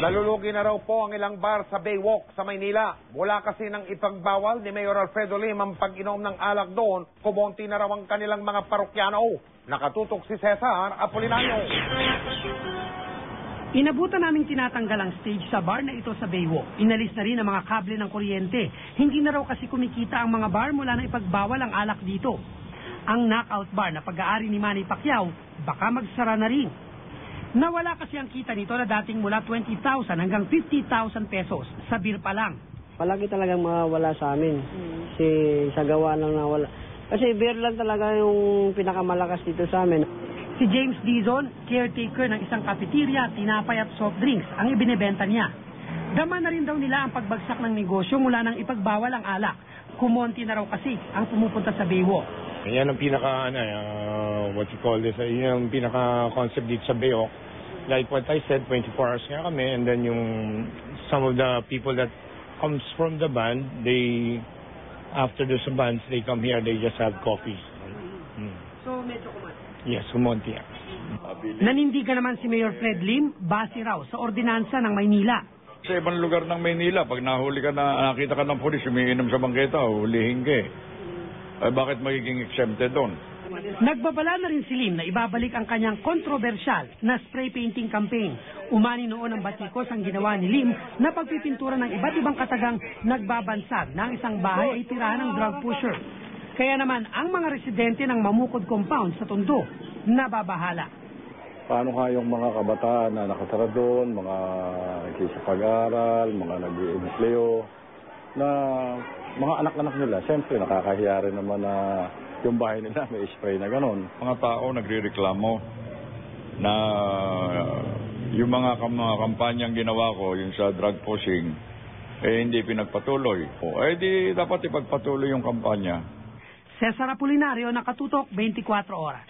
Nalulugi na raw po ang ilang bar sa Baywalk sa Maynila. Mula kasi ng ipagbawal ni Mayor Alfredo Lim ang pag-inom ng alak doon, kumonti na raw ang kanilang mga parokyano. Nakatutok si Cesar Apolinario. Inabutan naming tinatanggal ang stage sa bar na ito sa Baywalk. Inalis na rin ang mga kable ng kuryente. Hindi na raw kasi kumikita ang mga bar mula na ipagbawal ang alak dito. Ang knockout bar na pag-aari ni Manny Pacquiao, baka magsara na rin. Nawala kasi ang kita nito na dating mula 20,000 hanggang 50,000 pesos sa beer pa lang. Palagi talagang mawala sa amin. Kasi sa gawa lang nawala. Kasi beer lang talaga yung pinakamalakas dito sa amin. Si James Dizon, caretaker ng isang cafeteria, tinapay at soft drinks ang ibinebenta niya. Dama na rin daw nila ang pagbagsak ng negosyo mula nang ipagbawal ang alak. Kumonti na raw kasi ang pumupunta sa Baywalk. Yan ang pinaka, what you call this, yan ang pinaka-concept dito sa Baywalk. Like what I said, 24 hours nga kami, and then some of the people that comes from the band, after the bands, they come here, they just have coffee. So, medyo kumonti? Yes, kumonti. Nanindigan naman si Mayor Fred Lim, base raw sa ordinansa ng Maynila. Sa ibang lugar ng Maynila, pag nahuli ka na, nakita ka ng pulis, umiinom sa bangketa, hulihin ka eh. Bakit magiging exempted doon? Nagbabala na rin si Lim na ibabalik ang kanyang kontrobersyal na spray painting campaign. Umani noon ang batikos ang ginawa ni Lim na pagpipintura ng iba't ibang katagang nagbabansag na ang isang bahay ay tirahan ng drug pusher. Kaya naman ang mga residente ng Mamukod Compound sa Tondo nababahala. Paano kayong mga kabataan na nakatara doon, mga nagsisipag-aral, mga nag-i-empleo, na mga anak-anak nila, siyempre nakakahiya rin naman na yung bahay nila may spray na gano'n. Mga tao nagre-reklamo na yung mga kampanyang ginawa ko, yung sa drug pushing, hindi pinagpatuloy. Di dapat ipagpatuloy yung kampanya. Cesar Apolinario, Nakatutok, 24 Oras.